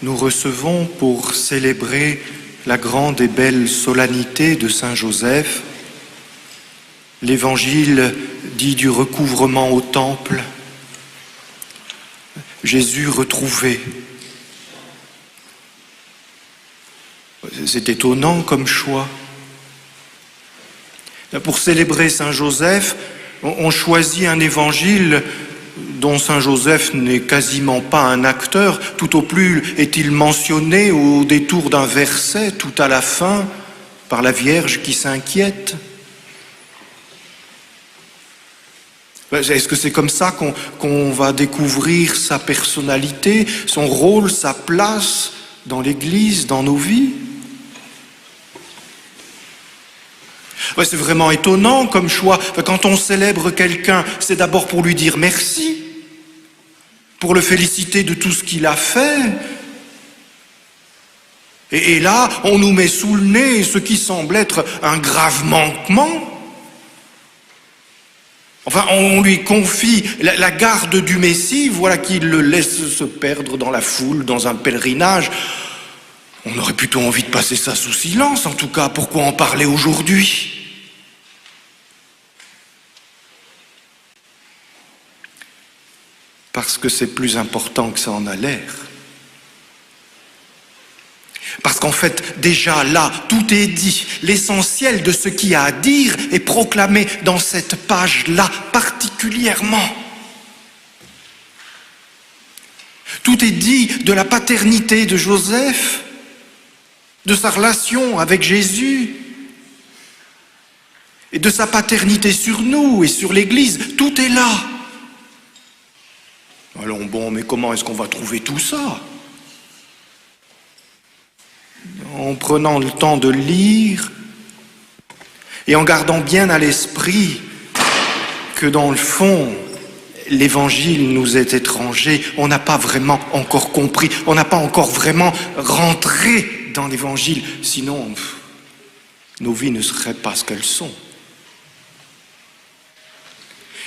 nous recevons pour célébrer la grande et belle solennité de Saint Joseph, l'évangile dit du recouvrement au temple, Jésus retrouvé. C'est étonnant comme choix. Pour célébrer Saint Joseph, on choisit un évangile dont Saint Joseph n'est quasiment pas un acteur, tout au plus est-il mentionné au détour d'un verset, tout à la fin, par la Vierge qui s'inquiète. Est-ce que c'est comme ça qu'on va découvrir sa personnalité, son rôle, sa place dans l'Église, dans nos vies ? C'est vraiment étonnant comme choix. Quand on célèbre quelqu'un, c'est d'abord pour lui dire merci, pour le féliciter de tout ce qu'il a fait. Et là, on nous met sous le nez ce qui semble être un grave manquement. Enfin, on lui confie la garde du Messie, voilà qu'il le laisse se perdre dans la foule, dans un pèlerinage. On aurait plutôt envie de passer ça sous silence, en tout cas. Pourquoi en parler aujourd'hui ? Parce que c'est plus important que ça en a l'air. Parce qu'en fait, déjà là, tout est dit. L'essentiel de ce qu'il y a à dire est proclamé dans cette page-là particulièrement. Tout est dit de la paternité de Joseph, de sa relation avec Jésus, et de sa paternité sur nous et sur l'Église. Tout est là. Alors bon, mais comment est-ce qu'on va trouver tout ça ? En prenant le temps de lire et en gardant bien à l'esprit que dans le fond, l'Évangile nous est étranger, on n'a pas vraiment encore compris, on n'a pas encore vraiment rentré dans l'Évangile, sinon nos vies ne seraient pas ce qu'elles sont.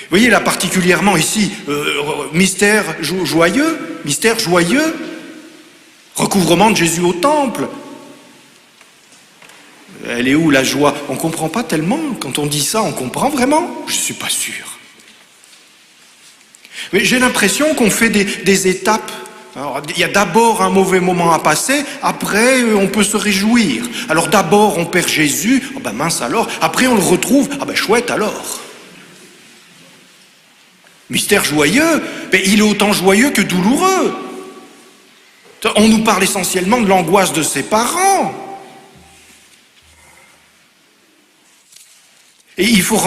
Vous voyez là particulièrement ici, mystère joyeux, recouvrement de Jésus au temple. Elle est où la joie ? On ne comprend pas tellement. Quand on dit ça, on comprend vraiment ? Je ne suis pas sûr. Mais j'ai l'impression qu'on fait des étapes. Alors, il y a d'abord un mauvais moment à passer, après on peut se réjouir. Alors d'abord on perd Jésus, oh ben mince alors, après on le retrouve, ah ben chouette alors. Mystère joyeux, mais il est autant joyeux que douloureux. On nous parle essentiellement de l'angoisse de ses parents. Et il faut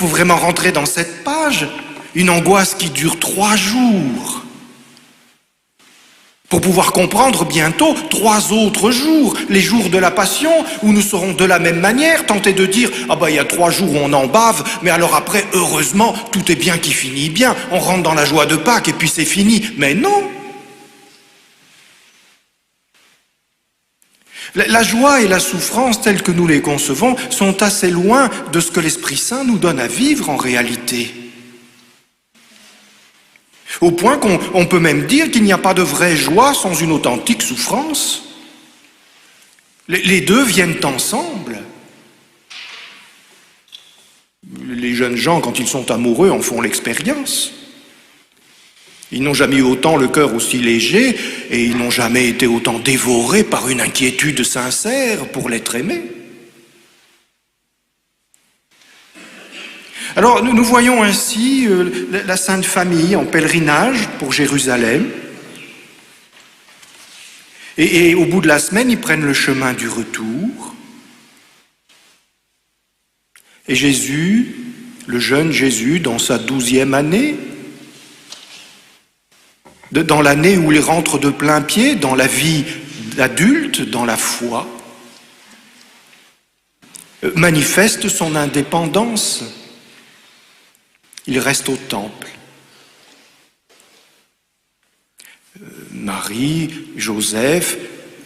vraiment rentrer dans cette page, une angoisse qui dure 3 jours. Pour pouvoir comprendre bientôt 3 autres jours, les jours de la Passion, où nous serons de la même manière tentés de dire « Ah ben il y a 3 jours où on en bave, mais alors après, heureusement, tout est bien qui finit bien, on rentre dans la joie de Pâques et puis c'est fini. » Mais non. La joie et la souffrance telles que nous les concevons sont assez loin de ce que l'Esprit Saint nous donne à vivre en réalité. Au point qu'on peut même dire qu'il n'y a pas de vraie joie sans une authentique souffrance. Les deux viennent ensemble. Les jeunes gens, quand ils sont amoureux, en font l'expérience. Ils n'ont jamais eu autant le cœur aussi léger et ils n'ont jamais été autant dévorés par une inquiétude sincère pour l'être aimé. Alors, nous voyons ainsi la Sainte Famille en pèlerinage pour Jérusalem. Et au bout de la semaine, ils prennent le chemin du retour. Et Jésus, le jeune Jésus, dans sa 12e année, dans l'année où il rentre de plein pied dans la vie d'adulte, dans la foi, manifeste son indépendance. Il reste au temple. Marie, Joseph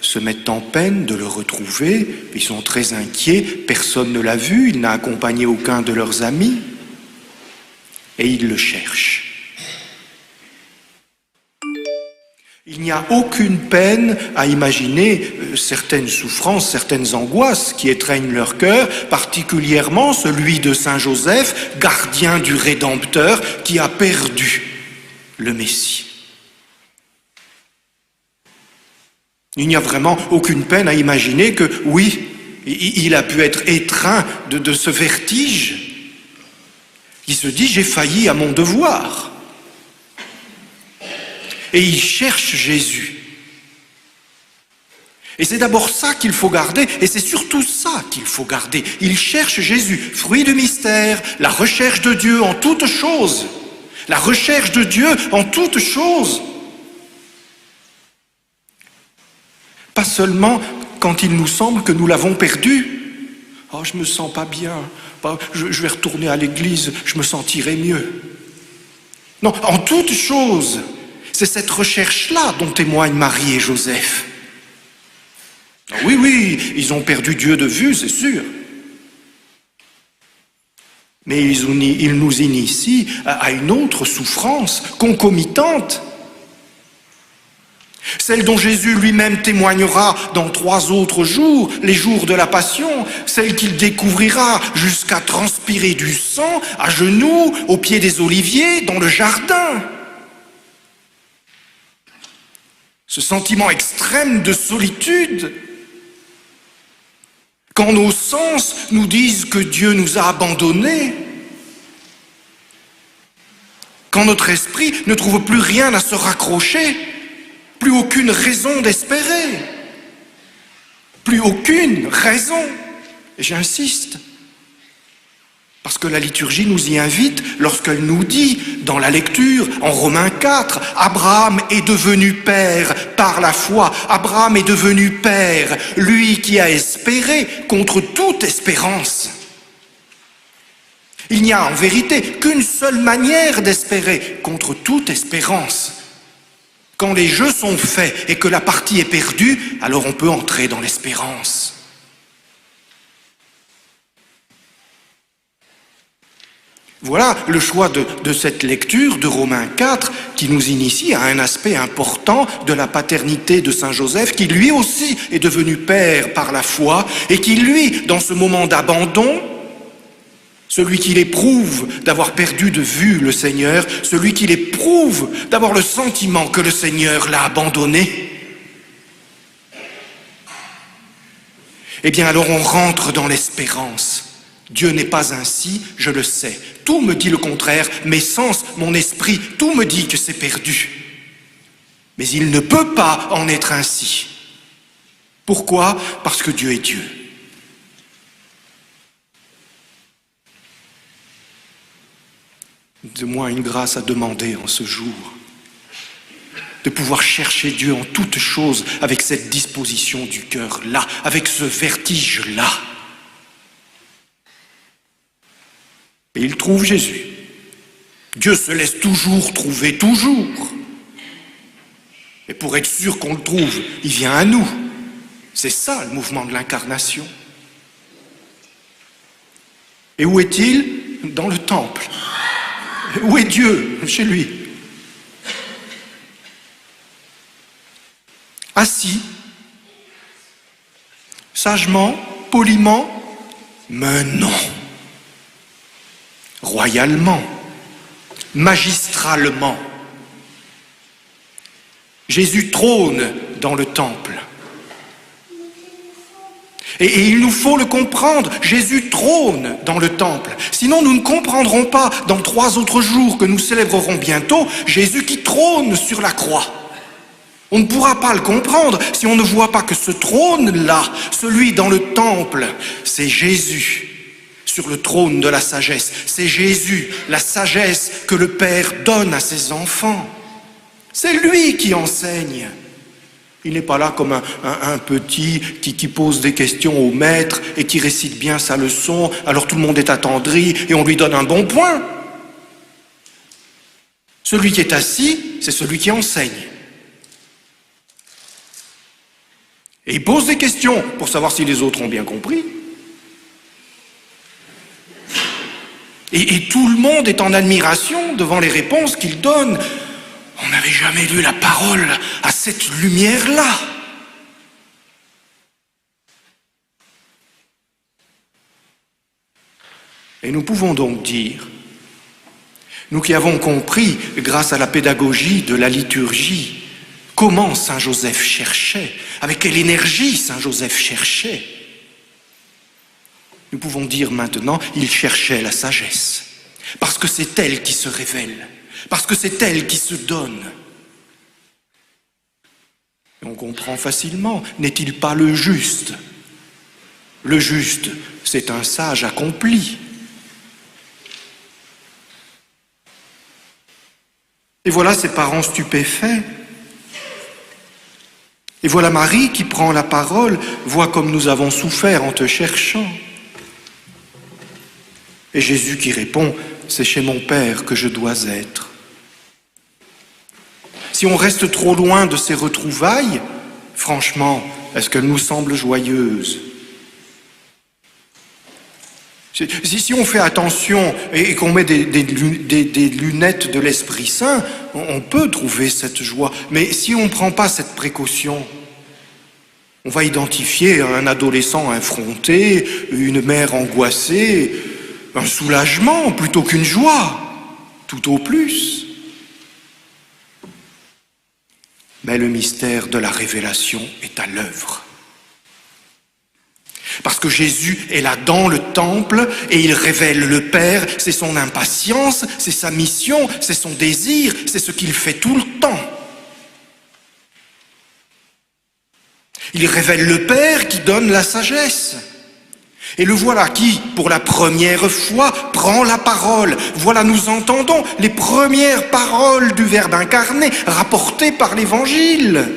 se mettent en peine de le retrouver. Ils sont très inquiets. Personne ne l'a vu. Il n'a accompagné aucun de leurs amis. Et ils le cherchent. Il n'y a aucune peine à imaginer certaines souffrances, certaines angoisses qui étreignent leur cœur, particulièrement celui de Saint Joseph, gardien du Rédempteur, qui a perdu le Messie. Il n'y a vraiment aucune peine à imaginer que, oui, il a pu être étreint de ce vertige. Il se dit, j'ai failli à mon devoir. Et il cherche Jésus. Et c'est d'abord ça qu'il faut garder, et c'est surtout ça qu'il faut garder. Il cherche Jésus, fruit du mystère, la recherche de Dieu en toutes choses. La recherche de Dieu en toutes choses. Pas seulement quand il nous semble que nous l'avons perdu. Oh, je me sens pas bien. Je vais retourner à l'église, je me sentirai mieux. Non, en toutes choses. C'est cette recherche-là dont témoignent Marie et Joseph. Oui, ils ont perdu Dieu de vue, c'est sûr. Mais ils nous initient à une autre souffrance concomitante. Celle dont Jésus lui-même témoignera dans 3 autres jours, les jours de la Passion, celle qu'il découvrira jusqu'à transpirer du sang, à genoux, au pied des oliviers, dans le jardin. Ce sentiment extrême de solitude, quand nos sens nous disent que Dieu nous a abandonnés, quand notre esprit ne trouve plus rien à se raccrocher, plus aucune raison d'espérer, plus aucune raison, et j'insiste, parce que la liturgie nous y invite lorsqu'elle nous dit, dans la lecture, en Romains 4, Abraham est devenu père par la foi. Abraham est devenu père, lui qui a espéré contre toute espérance. Il n'y a en vérité qu'une seule manière d'espérer contre toute espérance. Quand les jeux sont faits et que la partie est perdue, alors on peut entrer dans l'espérance. Voilà le choix de cette lecture de Romains 4 qui nous initie à un aspect important de la paternité de Saint Joseph, qui lui aussi est devenu père par la foi et qui lui, dans ce moment d'abandon, celui qui l'éprouve d'avoir perdu de vue le Seigneur, celui qui l'éprouve d'avoir le sentiment que le Seigneur l'a abandonné, eh bien alors on rentre dans l'espérance. Dieu n'est pas ainsi, je le sais. Tout me dit le contraire, mes sens, mon esprit, tout me dit que c'est perdu. Mais il ne peut pas en être ainsi. Pourquoi ? Parce que Dieu est Dieu. Donne-moi une grâce à demander en ce jour, de pouvoir chercher Dieu en toutes choses avec cette disposition du cœur-là, avec ce vertige-là. Et il trouve Jésus. Dieu se laisse toujours trouver, toujours. Et pour être sûr qu'on le trouve, il vient à nous. C'est ça le mouvement de l'incarnation. Et où est-il ? Dans le temple. Où est Dieu ? Chez lui. Assis, sagement, poliment, mais non. Royalement, magistralement. Jésus trône dans le temple. Et il nous faut le comprendre, Jésus trône dans le temple. Sinon nous ne comprendrons pas, dans 3 autres jours que nous célébrerons bientôt, Jésus qui trône sur la croix. On ne pourra pas le comprendre si on ne voit pas que ce trône-là, celui dans le temple, c'est Jésus. Sur le trône de la sagesse. C'est Jésus, la sagesse que le Père donne à ses enfants. C'est lui qui enseigne. Il n'est pas là comme un petit qui pose des questions au maître et qui récite bien sa leçon, alors tout le monde est attendri et on lui donne un bon point. Celui qui est assis, c'est celui qui enseigne. Et il pose des questions pour savoir si les autres ont bien compris. Et tout le monde est en admiration devant les réponses qu'il donne. On avait n'avez jamais lu la parole à cette lumière-là. Et nous pouvons donc dire, nous qui avons compris, grâce à la pédagogie de la liturgie, comment Saint Joseph cherchait, avec quelle énergie Saint Joseph cherchait, nous pouvons dire maintenant, il cherchait la sagesse, parce que c'est elle qui se révèle, parce que c'est elle qui se donne. Et on comprend facilement, n'est-il pas le juste? Le juste, c'est un sage accompli. Et voilà ses parents stupéfaits. Et voilà Marie qui prend la parole, vois comme nous avons souffert en te cherchant. Et Jésus qui répond, c'est chez mon Père que je dois être. Si on reste trop loin de ces retrouvailles, franchement, est-ce qu'elles nous semblent joyeuses? Si on fait attention et qu'on met des lunettes de l'Esprit Saint, on peut trouver cette joie. Mais si on ne prend pas cette précaution, on va identifier un adolescent effronté, une mère angoissée, un soulagement plutôt qu'une joie, tout au plus. Mais le mystère de la révélation est à l'œuvre. Parce que Jésus est là dans le temple et il révèle le Père, c'est son impatience, c'est sa mission, c'est son désir, c'est ce qu'il fait tout le temps. Il révèle le Père qui donne la sagesse. Et le voilà qui, pour la première fois, prend la parole. Voilà, nous entendons les premières paroles du Verbe incarné rapportées par l'Évangile.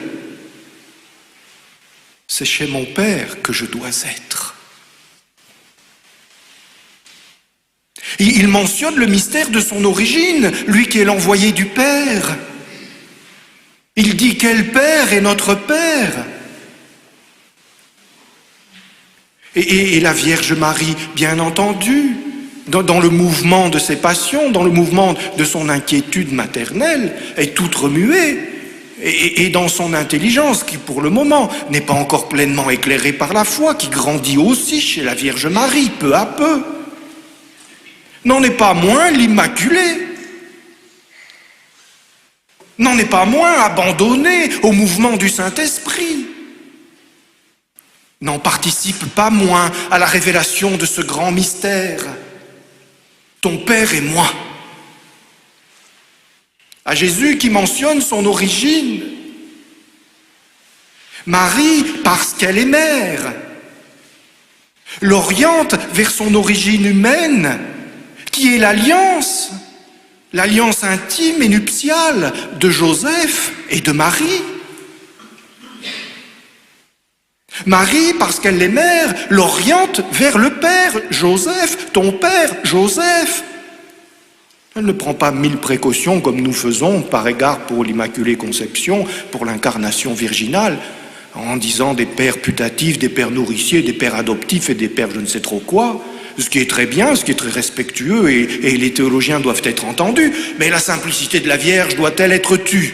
C'est chez mon Père que je dois être. Il mentionne le mystère de son origine, lui qui est l'envoyé du Père. Il dit quel Père est notre Père. Et la Vierge Marie, bien entendu, dans le mouvement de ses passions, dans le mouvement de son inquiétude maternelle, est toute remuée. Et dans son intelligence, qui pour le moment n'est pas encore pleinement éclairée par la foi, qui grandit aussi chez la Vierge Marie, peu à peu, n'en est pas moins l'Immaculée, n'en est pas moins abandonnée au mouvement du Saint-Esprit, n'en participe pas moins à la révélation de ce grand mystère. Ton Père et moi. À Jésus qui mentionne son origine. Marie, parce qu'elle est mère, l'oriente vers son origine humaine, qui est l'alliance intime et nuptiale de Joseph et de Marie. Marie, parce qu'elle est mère, l'oriente vers le Père, Joseph, ton Père, Joseph. Elle ne prend pas 1000 précautions comme nous faisons par égard pour l'Immaculée Conception, pour l'incarnation virginale, en disant des pères putatifs, des pères nourriciers, des pères adoptifs et des pères je ne sais trop quoi, ce qui est très bien, ce qui est très respectueux et les théologiens doivent être entendus, mais la simplicité de la Vierge doit-elle être tue?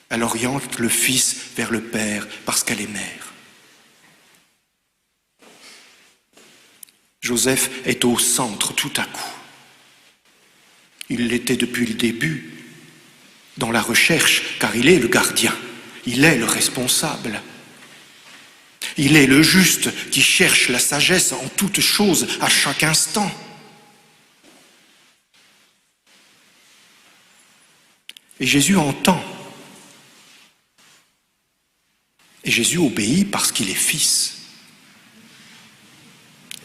Elle oriente le Fils vers le Père parce qu'elle est mère. Joseph est au centre tout à coup. Il l'était depuis le début, dans la recherche, car il est le gardien, il est le responsable. Il est le juste qui cherche la sagesse en toutes choses, à chaque instant. Et Jésus entend. Et Jésus obéit parce qu'il est fils.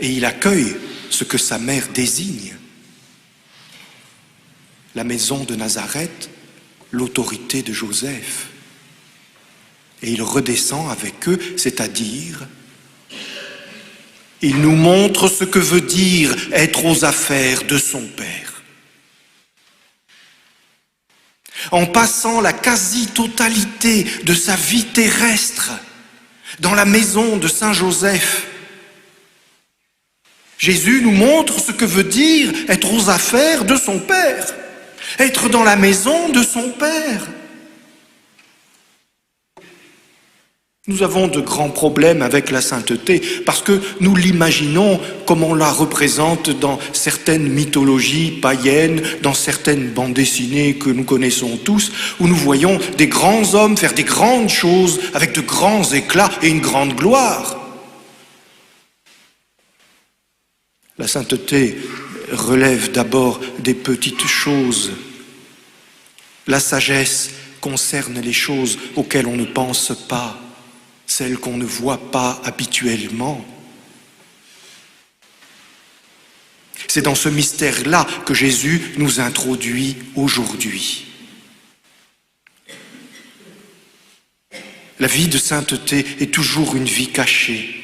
Et il accueille ce que sa mère désigne. La maison de Nazareth, l'autorité de Joseph. Et il redescend avec eux, c'est-à-dire, il nous montre ce que veut dire être aux affaires de son Père. En passant la quasi-totalité de sa vie terrestre dans la maison de Saint Joseph, Jésus nous montre ce que veut dire être aux affaires de son Père. être dans la maison de son Père. Nous avons de grands problèmes avec la sainteté parce que nous l'imaginons comme on la représente dans certaines mythologies païennes, dans certaines bandes dessinées que nous connaissons tous, où nous voyons des grands hommes faire des grandes choses avec de grands éclats et une grande gloire. La sainteté relève d'abord des petites choses. La sagesse concerne les choses auxquelles on ne pense pas, celles qu'on ne voit pas habituellement. C'est dans ce mystère-là que Jésus nous introduit aujourd'hui. La vie de sainteté est toujours une vie cachée.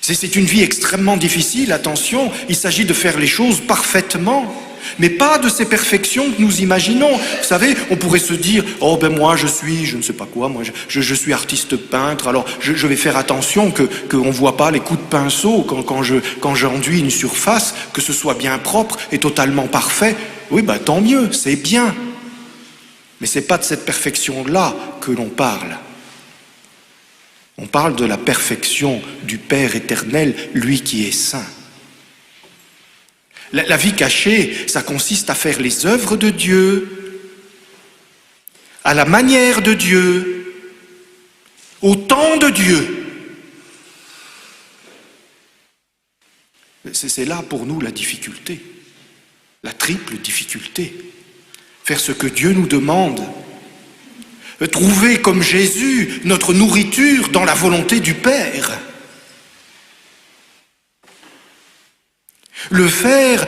C'est une vie extrêmement difficile, attention, il s'agit de faire les choses parfaitement, mais pas de ces perfections que nous imaginons. Vous savez, on pourrait se dire, oh ben moi je suis, je ne sais pas quoi, moi je suis artiste peintre, alors je vais faire attention qu'on ne voit pas les coups de pinceau quand j'enduis une surface, que ce soit bien propre et totalement parfait. Oui, ben tant mieux, c'est bien. Mais ce n'est pas de cette perfection-là que l'on parle. On parle de la perfection du Père éternel, lui qui est saint. La vie cachée, ça consiste à faire les œuvres de Dieu, à la manière de Dieu, au temps de Dieu. C'est là pour nous la difficulté, la triple difficulté. Faire ce que Dieu nous demande. Trouver comme Jésus notre nourriture dans la volonté du Père. Le faire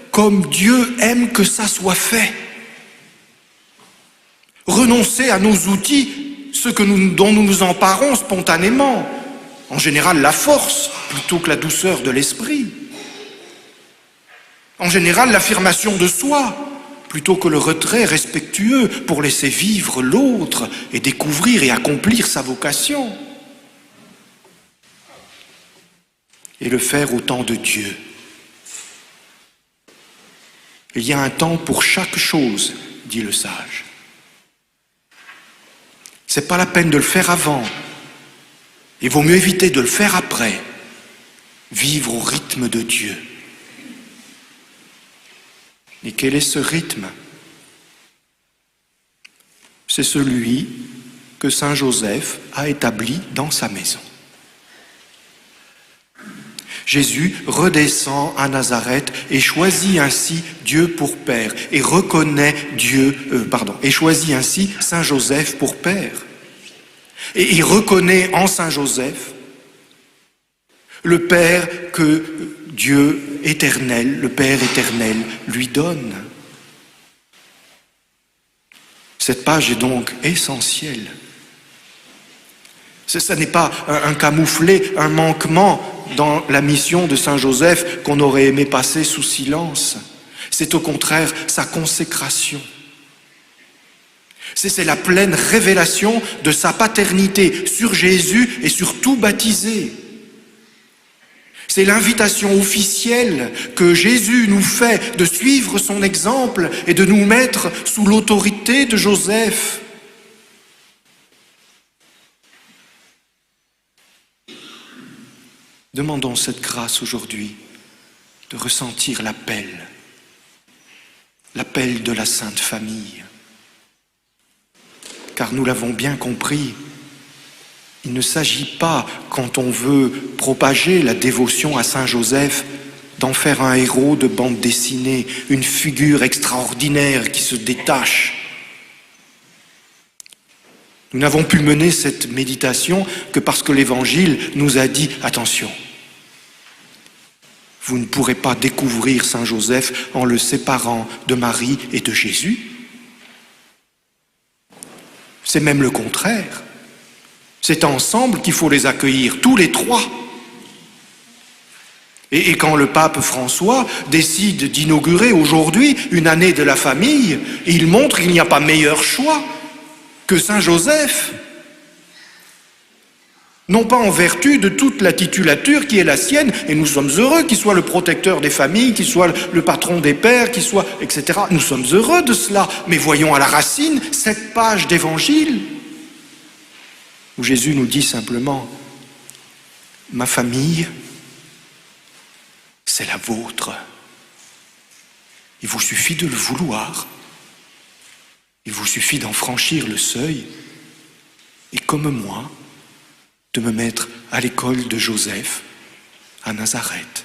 comme Dieu aime que ça soit fait. Renoncer à nos outils, dont nous nous emparons spontanément. En général, la force plutôt que la douceur de l'esprit. En général, l'affirmation de soi plutôt que le retrait respectueux pour laisser vivre l'autre et découvrir et accomplir sa vocation. Et le faire au temps de Dieu. Il y a un temps pour chaque chose, dit le sage. C'est pas la peine de le faire avant. Il vaut mieux éviter de le faire après. Vivre au rythme de Dieu. Et quel est ce rythme? C'est celui que saint Joseph a établi dans sa maison. Jésus redescend à Nazareth et choisit ainsi Dieu pour Père et reconnaît et choisit ainsi saint Joseph pour Père. Et il reconnaît en saint Joseph le Père que Dieu éternel, le Père éternel, lui donne. Cette page est donc essentielle. Ce n'est pas un camouflet, un manquement dans la mission de saint Joseph qu'on aurait aimé passer sous silence. C'est au contraire sa consécration. C'est la pleine révélation de sa paternité sur Jésus et sur tout baptisé. C'est l'invitation officielle que Jésus nous fait de suivre son exemple et de nous mettre sous l'autorité de Joseph. Demandons cette grâce aujourd'hui de ressentir l'appel de la Sainte Famille. Car nous l'avons bien compris, il ne s'agit pas, quand on veut propager la dévotion à saint Joseph, d'en faire un héros de bande dessinée, une figure extraordinaire qui se détache. Nous n'avons pu mener cette méditation que parce que l'Évangile nous a dit « Attention, vous ne pourrez pas découvrir saint Joseph en le séparant de Marie et de Jésus. » C'est même le contraire. C'est ensemble qu'il faut les accueillir, tous les trois. Et quand le pape François décide d'inaugurer aujourd'hui une année de la famille, il montre qu'il n'y a pas meilleur choix que saint Joseph. Non pas en vertu de toute la titulature qui est la sienne, et nous sommes heureux qu'il soit le protecteur des familles, qu'il soit le patron des pères, qu'il soit, etc. Nous sommes heureux de cela, mais voyons à la racine cette page d'évangile où Jésus nous dit simplement « Ma famille, c'est la vôtre. Il vous suffit de le vouloir. Il vous suffit d'en franchir le seuil et comme moi, de me mettre à l'école de Joseph à Nazareth. »